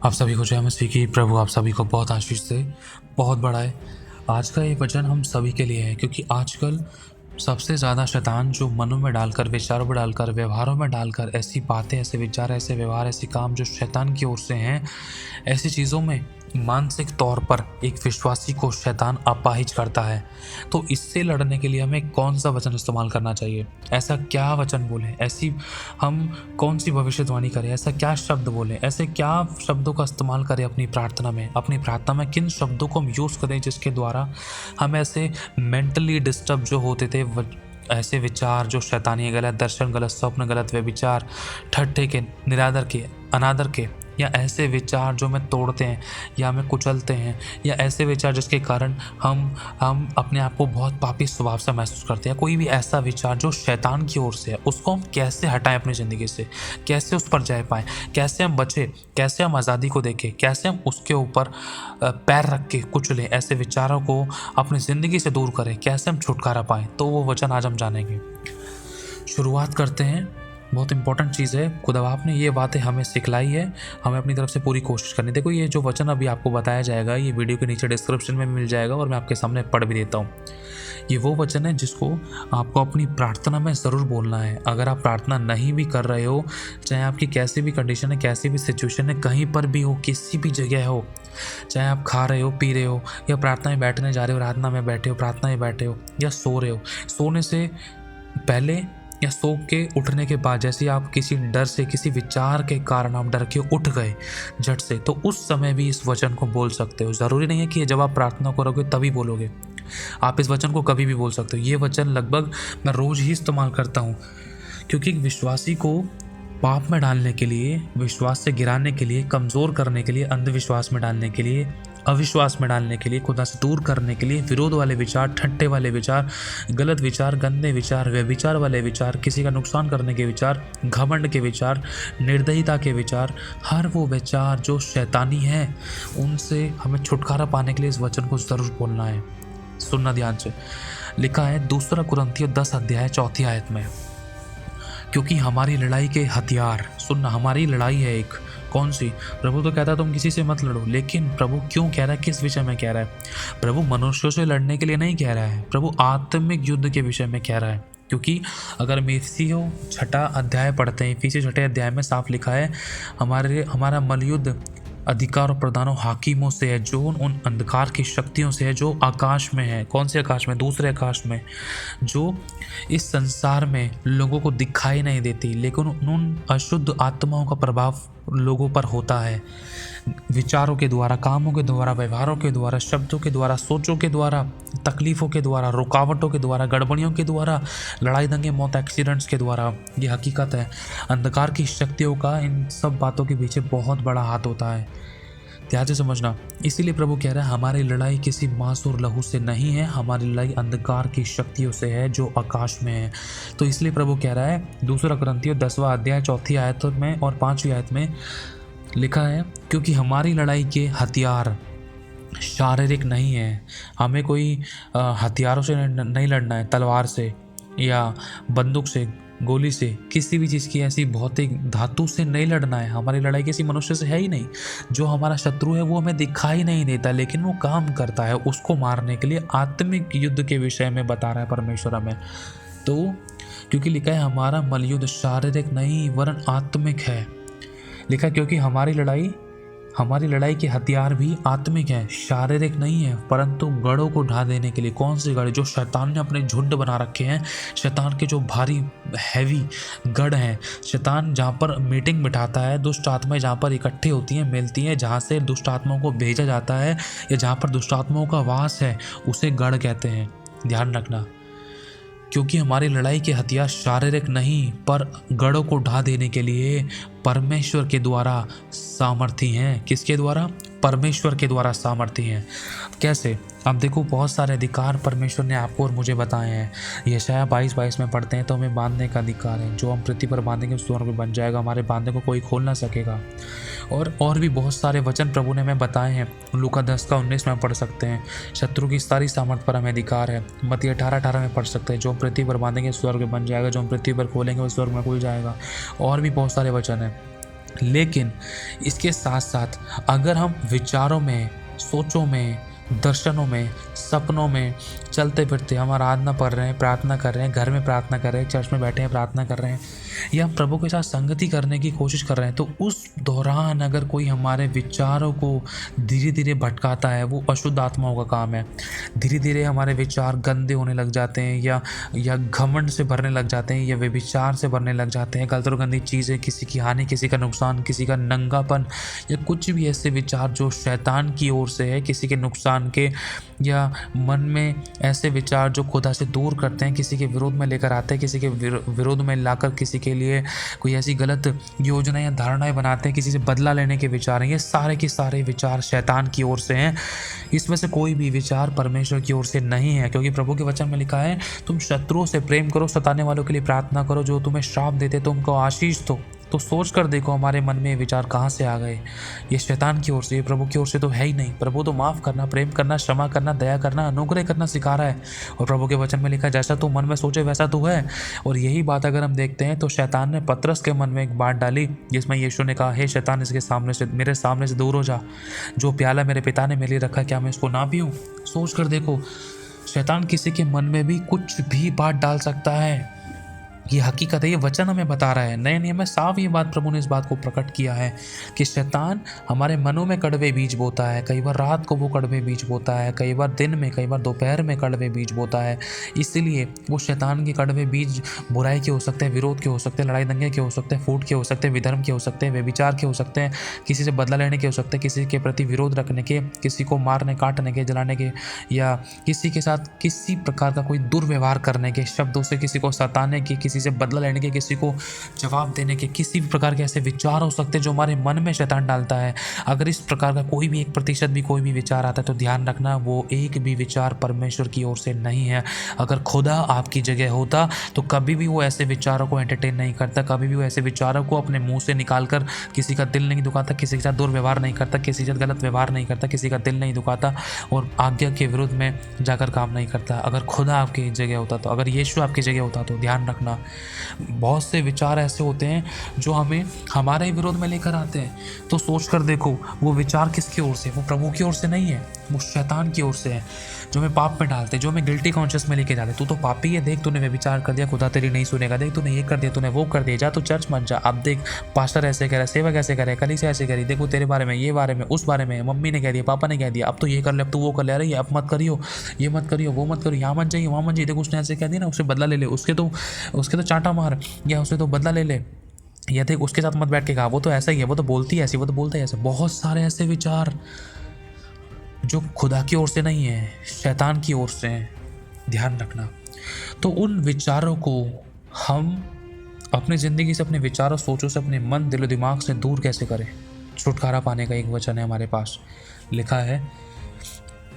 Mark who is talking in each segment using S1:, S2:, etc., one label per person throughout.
S1: आप सभी को जय मसीह की। प्रभु आप सभी को बहुत आशीष दे, बहुत बड़ा है। आज का ये वचन हम सभी के लिए है, क्योंकि आजकल सबसे ज़्यादा शैतान जो मनों में डालकर, विचारों में डालकर, व्यवहारों में डालकर ऐसी बातें, ऐसे विचार, ऐसे व्यवहार, ऐसे काम जो शैतान की ओर से हैं, ऐसी चीज़ों में मानसिक तौर पर एक विश्वासी को शैतान अपाहिज करता है। तो इससे लड़ने के लिए हमें कौन सा वचन इस्तेमाल करना चाहिए, ऐसा क्या वचन बोलें, ऐसी हम कौन सी भविष्यवाणी करें, ऐसा क्या शब्द बोलें, ऐसे क्या शब्दों का इस्तेमाल करें अपनी प्रार्थना में किन शब्दों को हम यूज़ करें जिसके द्वारा हम ऐसे मेंटली डिस्टर्ब जो होते थे, ऐसे विचार जो शैतानी, गलत दर्शन, गलत स्वप्न, गलत व्यभिचार, ठट्ठे के, निरादर के, अनादर के, या ऐसे विचार जो हमें तोड़ते हैं या हमें कुचलते हैं, या ऐसे विचार जिसके कारण हम अपने आप को बहुत पापी स्वभाव से महसूस करते हैं, कोई भी ऐसा विचार जो शैतान की ओर से है, उसको हम कैसे हटाएं अपनी ज़िंदगी से, कैसे उस पर जय पाएँ, कैसे हम बचें, कैसे हम आज़ादी को देखें, कैसे हम उसके ऊपर पैर रख के कुचलें, ऐसे विचारों को अपनी ज़िंदगी से दूर करें, कैसे हम छुटकारा पाएँ। तो वो वचन आज हम जानेंगे। शुरुआत करते हैं। बहुत इंपॉर्टेंट चीज़ है, खुदा आपने ये बातें हमें सिखलाई है, हमें अपनी तरफ से पूरी कोशिश करनी। देखो, ये जो वचन अभी आपको बताया जाएगा, ये वीडियो के नीचे डिस्क्रिप्शन में मिल जाएगा और मैं आपके सामने पढ़ भी देता हूँ। ये वो वचन है जिसको आपको अपनी प्रार्थना में ज़रूर बोलना है। अगर आप प्रार्थना नहीं भी कर रहे हो, चाहे आपकी कैसी भी कंडीशन है, कैसी भी सिचुएशन है, कहीं पर भी हो, किसी भी जगह हो, चाहे आप खा रहे हो, पी रहे हो, या प्रार्थना में बैठने जा रहे हो, प्रार्थना में बैठे हो, प्रार्थना में बैठे हो, या सो रहे हो, सोने से पहले या सो के उठने के बाद, जैसे आप किसी डर से, किसी विचार के कारण आप डर के उठ गए झट से, तो उस समय भी इस वचन को बोल सकते हो। ज़रूरी नहीं है कि जब आप प्रार्थना करोगे तभी बोलोगे, आप इस वचन को कभी भी बोल सकते हो। ये वचन लगभग मैं रोज़ ही इस्तेमाल करता हूँ, क्योंकि विश्वासी को पाप में डालने के लिए, विश्वास से गिराने के लिए, कमज़ोर करने के लिए, अंधविश्वास में डालने के लिए, अविश्वास में डालने के लिए, खुदा से दूर करने के लिए, विरोध वाले विचार, ठट्ठे वाले विचार, गलत विचार, गंदे विचार, व्यभिचार वाले विचार, किसी का नुकसान करने के विचार, घमंड के विचार, निर्दयता के विचार, हर वो विचार जो शैतानी है, उनसे हमें छुटकारा पाने के लिए इस वचन को ज़रूर बोलना है। सुनना ध्यान से। लिखा है 2 कुरिन्थियों 10 अध्याय 4 आयत में, क्योंकि हमारी लड़ाई के हथियार, सुनना, हमारी लड़ाई है एक, कौन सी? प्रभु तो कहता है तुम किसी से मत लड़ो, लेकिन प्रभु क्यों कह रहा है, किस विषय में कह रहा है? प्रभु मनुष्यों से लड़ने के लिए नहीं कह रहा है, प्रभु आत्मिक युद्ध के विषय में कह रहा है। क्योंकि अगर हम इफिसियों 6 अध्याय पढ़ते हैं, इफिसियों 6 अध्याय में साफ लिखा है, हमारा मलयुद्ध अधिकार और प्रधानों, हाकिमों से है, जो उन अंधकार की शक्तियों से है जो आकाश में है। कौन से आकाश में? दूसरे आकाश में, जो इस संसार में लोगों को दिखाई नहीं देती, लेकिन उन अशुद्ध आत्माओं का प्रभाव लोगों पर होता है, विचारों के द्वारा, कामों के द्वारा, व्यवहारों के द्वारा, शब्दों के द्वारा, सोचों के द्वारा, तकलीफ़ों के द्वारा, रुकावटों के द्वारा, गड़बड़ियों के द्वारा, लड़ाई दंगे, मौत, एक्सीडेंट्स के द्वारा। ये हकीकत है। अंधकार की शक्तियों का इन सब बातों के पीछे बहुत बड़ा हाथ होता है, ध्यान से समझना। इसीलिए प्रभु कह रहा है हमारी लड़ाई किसी मांस और लहू से नहीं है, हमारी लड़ाई अंधकार की शक्तियों से है जो आकाश में है। तो इसलिए प्रभु कह रहा है 2 कुरिन्थियों 10 अध्याय 4 आयत में और 5 आयत में लिखा है, क्योंकि हमारी लड़ाई के हथियार शारीरिक नहीं है। हमें कोई हथियारों से नहीं लड़ना है, तलवार से या बंदूक से, गोली से, किसी भी चीज़ की ऐसी भौतिक धातु से नहीं लड़ना है। हमारी लड़ाई किसी मनुष्य से है ही नहीं। जो हमारा शत्रु है वो हमें दिखाई नहीं देता, लेकिन वो काम करता है। उसको मारने के लिए आत्मिक युद्ध के विषय में बता रहा है परमेश्वर हमें। तो क्योंकि लिखा है हमारा मलयुद्ध शारीरिक नहीं वरन आत्मिक है। लिखा है क्योंकि हमारी लड़ाई के हथियार भी आत्मिक हैं, शारीरिक नहीं है, परंतु गढ़ों को ढा देने के लिए। कौन सी गढ़? जो शैतान ने अपने झुंड बना रखे हैं, शैतान के जो भारी हैवी गढ़ हैं, शैतान जहाँ पर मीटिंग बिठाता है, दुष्ट आत्माएं जहाँ पर इकट्ठी होती हैं, मिलती हैं, जहाँ से दुष्ट आत्माओं को भेजा जाता है या जहाँ पर दुष्ट आत्माओं का वास है, उसे गढ़ कहते हैं। ध्यान रखना, क्योंकि हमारी लड़ाई के हथियार शारीरिक नहीं पर गढ़ों को ढा देने के लिए परमेश्वर के द्वारा सामर्थ्य हैं। किसके द्वारा? परमेश्वर के द्वारा सामर्थ्य हैं। कैसे? अब देखो, बहुत सारे अधिकार परमेश्वर ने आपको और मुझे बताए हैं। यशायाह 22:22 में पढ़ते हैं, तो हमें बांधने का अधिकार है, जो हम पृथ्वी पर बांधेंगे उस स्वर्ग में बन जाएगा, हमारे बांधने को कोई खोल ना सकेगा। और भी बहुत सारे वचन प्रभु ने हमें बताए हैं। लूका 10:19 में पढ़ सकते हैं, शत्रु की सारी सामर्थ पर हमें अधिकार है। मत्ती 18:18 में पढ़ सकते हैं, जो हम पृथ्वी पर बांधेंगे स्वर्ग में बन जाएगा, जो हम पृथ्वी पर खोलेंगे वो स्वर्ग में खुल जाएगा। और भी बहुत सारे वचन हैं। लेकिन इसके साथ साथ अगर हम विचारों में, सोचों में, दर्शनों में, सपनों में चलते फिरते हम आराधना पढ़ रहे हैं, प्रार्थना कर रहे हैं, घर में प्रार्थना कर रहे हैं, चर्च में बैठे हैं प्रार्थना कर रहे हैं, या हम प्रभु के साथ संगति करने की कोशिश कर रहे हैं, तो उस दौरान अगर कोई हमारे विचारों को धीरे धीरे भटकाता है, वो अशुद्ध आत्माओं का काम है। धीरे धीरे हमारे विचार गंदे होने लग जाते हैं, या घमंड से भरने लग जाते हैं, या व्यभिचार से भरने लग जाते हैं, गलत और गंदी चीज़ें, किसी की हानि, किसी का नुकसान, किसी का नंगापन, या कुछ भी ऐसे विचार जो शैतान की ओर से है, किसी के नुकसान के, या मन में ऐसे विचार जो खुदा से दूर करते हैं, किसी के विरोध में लेकर आते हैं, किसी के विरोध में लाकर किसी के लिए कोई ऐसी गलत योजना या धारणाएं बनाते हैं, किसी से बदला लेने के विचार हैं, ये सारे के सारे विचार शैतान की ओर से हैं। इसमें से कोई भी विचार परमेश्वर की ओर से नहीं है, क्योंकि प्रभु के वचन में लिखा है, तुम शत्रुओं से प्रेम करो, सताने वालों के लिए प्रार्थना करो, जो तुम्हें श्राप देते तुमको आशीष दो। तो सोच कर देखो हमारे मन में ये विचार कहाँ से आ गए। ये शैतान की ओर से, ये प्रभु की ओर से तो है ही नहीं। प्रभु तो माफ़ करना, प्रेम करना, क्षमा करना, दया करना, अनुग्रह करना सिखा रहा है, और प्रभु के वचन में लिखा है, जैसा तू मन में सोचे वैसा तू है। और यही बात अगर हम देखते हैं तो शैतान ने पतरस के मन में एक बात डाली, जिसमें यीशु ने कहा, हे शैतान, इसके सामने से, मेरे सामने से दूर हो जा, जो प्याला मेरे पिता ने मेरे लिए रखा, क्या मैं इसको ना पीऊँ। सोच कर देखो, शैतान किसी के मन में भी कुछ भी बात डाल सकता है। ये हकीकत है, ये वचन हमें बता रहा है। नए नियम में साफ ये बात प्रभु ने इस बात को प्रकट किया है कि शैतान हमारे मनों में कड़वे बीज बोता है। कई बार रात को वो कड़वे बीज बोता है, कई बार दिन में, कई बार दोपहर में कड़वे बीज बोता है। इसलिए वो शैतान के कड़वे बीज बुराई के हो सकते हैं, विरोध के हो सकते हैं, लड़ाई दंगे के हो सकते हैं, फूट के हो सकते हैं, विधर्म के हो सकते हैं, व्यभिचार के हो सकते हैं, किसी से बदला लेने के हो सकते हैं, किसी के प्रति विरोध रखने के, किसी को मारने, काटने के, जलाने के, या किसी के साथ किसी प्रकार का कोई दुर्व्यवहार करने के, शब्दों से किसी को सताने के, किसी से बदला लेने के, किसी को जवाब देने के, किसी भी प्रकार के ऐसे विचार हो सकते हैं जो हमारे मन में शैतान डालता है। अगर इस प्रकार का कोई भी 1% भी कोई भी विचार आता है तो ध्यान रखना, वो एक भी विचार परमेश्वर की ओर से नहीं है। अगर खुदा आपकी जगह होता तो कभी भी वो ऐसे विचारों को एंटरटेन नहीं करता, कभी भी वो ऐसे विचारों को अपने मुंह से निकालकर किसी का दिल नहीं दुखाता, किसी के साथ दुर्व्यवहार नहीं करता, किसी के साथ गलत व्यवहार नहीं करता, किसी का दिल नहीं दुखाता और आज्ञा के विरुद्ध में जाकर काम नहीं करता। अगर खुदा आपकी जगह होता तो, अगर यीशु आपकी जगह होता तो ध्यान रखना, बहुत से विचार ऐसे होते हैं जो हमें हमारे विरोध में लेकर आते हैं। तो सोच कर देखो, वो विचार किसकी ओर से? वो प्रभु की ओर से नहीं है, वो शैतान की ओर से है, जो हमें पाप में डालते, जो हमें गिल्टी कॉन्शियस में लेके जाते। तू तो पापी है, देख तूने व्यभिचार कर दिया, खुदा तेरी नहीं सुनेगा, देख तूने ये कर दिया, तूने वो कर दिया, जा तू चर्च मत जा, अब देख पास्टर ऐसे कह रहा है, सेवक ऐसे करे, कलीसिया ऐसे करी, देखो तेरे बारे में, ये बारे में, उस बारे में, मम्मी ने कह दिया, पापा ने कह दिया, अब तो ये कर ले, अब तो वो कर ले, अरे अब मत करियो, ये मत करियो, वो मत करियो, यहाँ मत जाइए, वहाँ मत जाइए, देखो उसने ऐसे कह दिया ना, उससे बदला ले ले, उसके तो चांटा मार, या उससे तो बदला ले ले, या देख उसके साथ मत बैठ के कहा, वो तो ऐसा ही है, वो तो बोलती है ऐसी, वो तो बोलता है ऐसे। बहुत सारे ऐसे विचार जो खुदा की ओर से नहीं है, शैतान की ओर से हैं, ध्यान रखना। तो उन विचारों को हम अपनी ज़िंदगी से, अपने विचारों, सोचों से, अपने मन, दिलो दिमाग से दूर कैसे करें? छुटकारा पाने का एक वचन है हमारे पास, लिखा है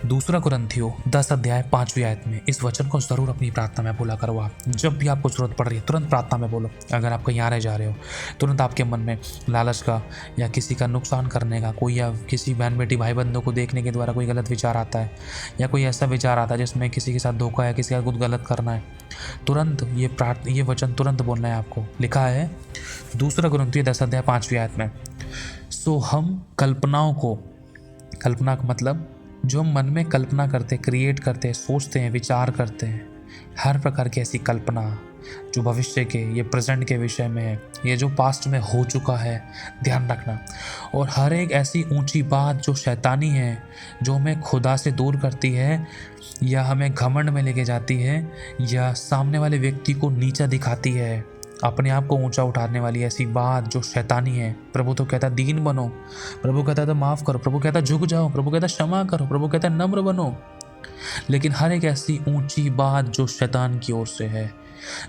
S1: 2 कुरिन्थियों 10 अध्याय 5वीं आयत में। इस वचन को ज़रूर अपनी प्रार्थना में बोला करो। आप जब भी आपको ज़रूरत पड़ रही है तुरंत प्रार्थना में बोलो। अगर आप कहीं आ रहे जा रहे हो, तुरंत आपके मन में लालच का या किसी का नुकसान करने का कोई, या किसी बहन बेटी भाई बंधों को देखने के द्वारा कोई गलत विचार आता है, या कोई ऐसा विचार आता है जिसमें किसी के साथ धोखा है, किसी का कुछ गलत करना है, तुरंत ये वचन तुरंत बोलना है आपको। लिखा है 2 कुरिन्थियों 10 अध्याय 5वीं आयत में, सो हम कल्पनाओं को, कल्पना का मतलब जो हम मन में कल्पना करते, क्रिएट करते, सोचते हैं, विचार करते हैं, हर प्रकार की ऐसी कल्पना जो भविष्य के, ये प्रेजेंट के विषय में है, ये जो पास्ट में हो चुका है, ध्यान रखना। और हर एक ऐसी ऊंची बात जो शैतानी है, जो हमें खुदा से दूर करती है, या हमें घमंड में लेके जाती है, या सामने वाले व्यक्ति को नीचा दिखाती है, अपने आप को ऊंचा उठाने वाली ऐसी बात जो शैतानी है। प्रभु तो कहता है दीन बनो, प्रभु कहता है तो माफ़ करो, प्रभु कहता है झुक जाओ, प्रभु कहता है क्षमा करो, प्रभु कहता है नम्र बनो। लेकिन हर एक ऐसी ऊंची बात जो शैतान की ओर से है,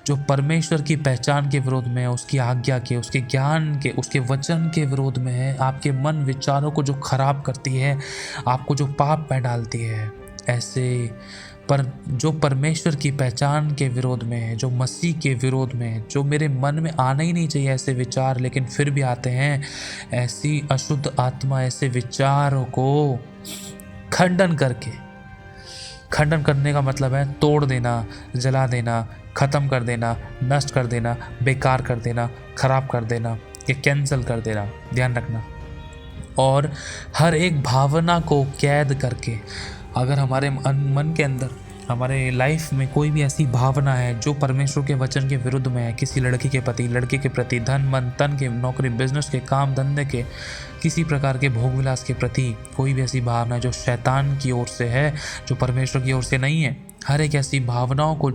S1: जो परमेश्वर की पहचान के विरोध में है, उसकी आज्ञा के, उसके ज्ञान के, उसके वचन के विरोध में है, आपके मन विचारों को जो खराब करती है, आपको जो पाप में डालती है, ऐसे पर जो परमेश्वर की पहचान के विरोध में है, जो मसीह के विरोध में है, जो मेरे मन में आना ही नहीं चाहिए ऐसे विचार, लेकिन फिर भी आते हैं, ऐसी अशुद्ध आत्मा ऐसे विचारों को खंडन करने का मतलब है तोड़ देना, जला देना, ख़त्म कर देना, नष्ट कर देना, बेकार कर देना, खराब कर देना। या कैंसिल कर देना, ध्यान रखना। और हर एक भावना को कैद करके, अगर हमारे मन के अंदर, हमारे लाइफ में कोई भी ऐसी भावना है जो परमेश्वर के वचन के विरुद्ध में है, किसी लड़की के प्रति, लड़के के प्रति, धन मन तन के, नौकरी बिजनेस के, काम धंधे के, किसी प्रकार के भोग विलास के प्रति कोई भी ऐसी भावना जो शैतान की ओर से है, जो परमेश्वर की ओर से नहीं है, हर एक ऐसी भावनाओं को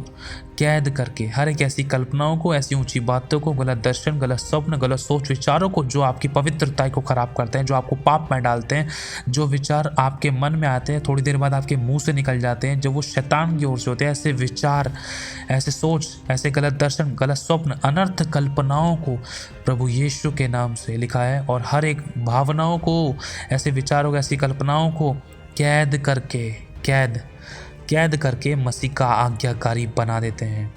S1: कैद करके, हर एक ऐसी कल्पनाओं को, ऐसी ऊंची बातों को, गलत दर्शन, गलत स्वप्न, गलत सोच विचारों को जो आपकी पवित्रता को खराब करते हैं, जो आपको पाप में डालते हैं, जो विचार आपके मन में आते हैं थोड़ी देर बाद आपके मुंह से निकल जाते हैं, जो वो शैतान की ओर से होते हैं, ऐसे विचार, ऐसे सोच, ऐसे गलत दर्शन, गलत स्वप्न, अनर्थ कल्पनाओं को प्रभु यीशु के नाम से लिखा है। और हर एक भावनाओं को, ऐसे विचारों को, ऐसी कल्पनाओं को कैद करके मसीह का आज्ञाकारी बना देते हैं,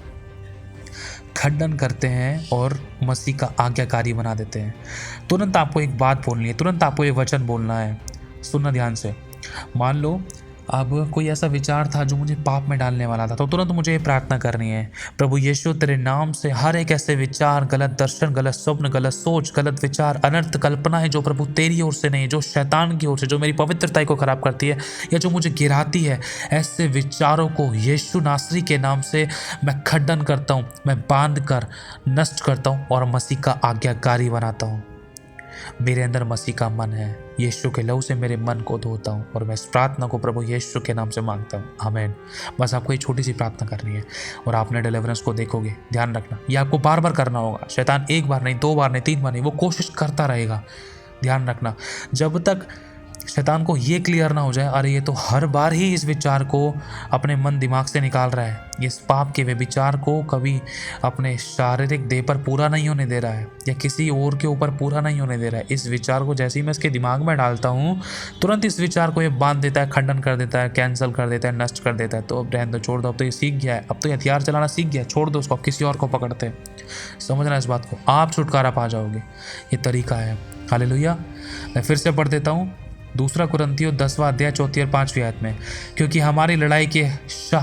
S1: खंडन करते हैं और मसीह का आज्ञाकारी बना देते हैं। तुरंत आपको एक बात बोलनी है, तुरंत आपको ये वचन बोलना है, सुनना ध्यान से। मान लो अब कोई ऐसा विचार था जो मुझे पाप में डालने वाला था, तो तुरंत मुझे ये प्रार्थना करनी है, प्रभु यीशु तेरे नाम से हर एक ऐसे विचार, गलत दर्शन, गलत स्वप्न, गलत सोच, गलत विचार, अनर्थ कल्पना है जो प्रभु तेरी ओर से नहीं, जो शैतान की ओर से, जो मेरी पवित्रता को खराब करती है या जो मुझे गिराती है, ऐसे विचारों को यीशु नासरी के नाम से मैं खंडन करता हूँ, मैं बांध कर नष्ट करता हूँ और मसीह का आज्ञाकारी बनाता हूँ। मेरे अंदर मसीह का मन है, यीशु के लहू से मेरे मन को धोता हूँ और मैं इस प्रार्थना को प्रभु यीशु के नाम से मांगता हूँ, आमीन। बस आपको एक छोटी सी प्रार्थना करनी है और आपने डिलीवरेंस को देखोगे। ध्यान रखना, ये आपको बार बार करना होगा। शैतान एक बार नहीं, 2 बार नहीं, 3 बार नहीं, वो कोशिश करता रहेगा। ध्यान रखना, जब तक शैतान को ये क्लियर ना हो जाए, अरे ये तो हर बार ही इस विचार को अपने मन दिमाग से निकाल रहा है, इस पाप के वे विचार को कभी अपने शारीरिक देह पर पूरा नहीं होने दे रहा है या किसी और के ऊपर पूरा नहीं होने दे रहा है। इस विचार को जैसे ही मैं इसके दिमाग में डालता हूँ, तुरंत इस विचार को ये बांध देता है, खंडन कर देता है, कैंसिल कर देता है, नष्ट कर देता है। तो अब रहने दो, छोड़ दो, अब तो ये सीख गया है, अब तो ये हथियार चलाना सीख गया, छोड़ दो उसको, किसी और को पकड़ते हैं। समझना इस बात को, आप छुटकारा पा जाओगे। ये तरीका है। हालेलुया। मैं फिर से पढ़ देता हूँ, 2 कुरिन्थियों 10वां अध्याय 4 और 5वीं आयत में, क्योंकि हमारी लड़ाई के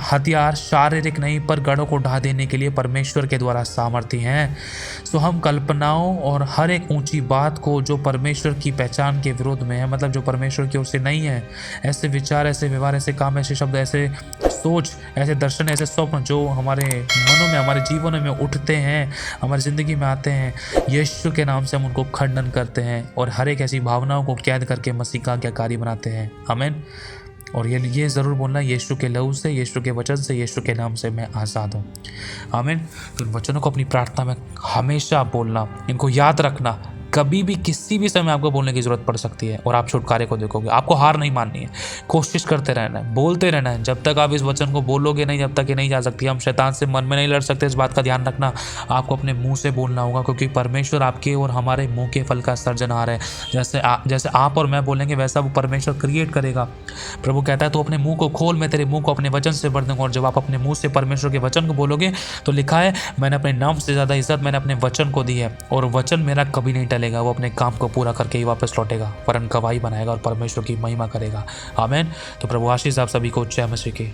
S1: हथियार शारीरिक नहीं पर गढ़ों को ढा देने के लिए परमेश्वर के द्वारा सामर्थ्य हैं। सो हम कल्पनाओं और हर एक ऊंची बात को जो परमेश्वर की पहचान के विरोध में है, मतलब जो परमेश्वर की ओर से नहीं है, ऐसे विचार, ऐसे व्यवहार, ऐसे काम, ऐसे शब्द, ऐसे सोच, ऐसे दर्शन, ऐसे स्वप्न जो हमारे मनों में, हमारे जीवनों में उठते हैं, हमारी ज़िंदगी में आते हैं, यीशु के नाम से हम उनको खंडन करते हैं और हर एक ऐसी भावनाओं को कैद करके मसीह का आज्ञाकारी बनाते हैं। आमीन। और ये ज़रूर बोलना, यीशु के लहू से, यीशु के वचन से, यीशु के नाम से मैं आज़ाद हूँ। आमीन। तो इन वचनों को अपनी प्रार्थना में हमेशा बोलना, इनको याद रखना। कभी भी किसी भी समय आपको बोलने की ज़रूरत पड़ सकती है और आप छुटकारे को देखोगे। आपको हार नहीं माननी है, कोशिश करते रहना है, बोलते रहना है। जब तक आप इस वचन को बोलोगे नहीं, जब तक ये नहीं जा सकती। हम शैतान से मन में नहीं लड़ सकते, इस बात का ध्यान रखना। आपको अपने मुंह से बोलना होगा, क्योंकि परमेश्वर आपके और हमारे मुंह के फल का सर्जनहार है। जैसे आप और मैं बोलेंगे वैसा वो परमेश्वर क्रिएट करेगा। प्रभु कहता है तो अपने मुँह को खोल, मैं तेरे मुँह को अपने वचन से भर दूंगा। और जब आप अपने मुँह से परमेश्वर के वचन को बोलोगे तो लिखा है, मैंने अपने नाम से ज़्यादा इज्जत मैंने अपने वचन को दी है और वचन मेरा कभी नहीं टलेगा। वो अपने काम को पूरा करके ही वापस लौटेगा, वरन गवाही बनाएगा और परमेश्वर की महिमा करेगा। आमीन। तो प्रभु आशीष आप सभी को, जय मसीह की।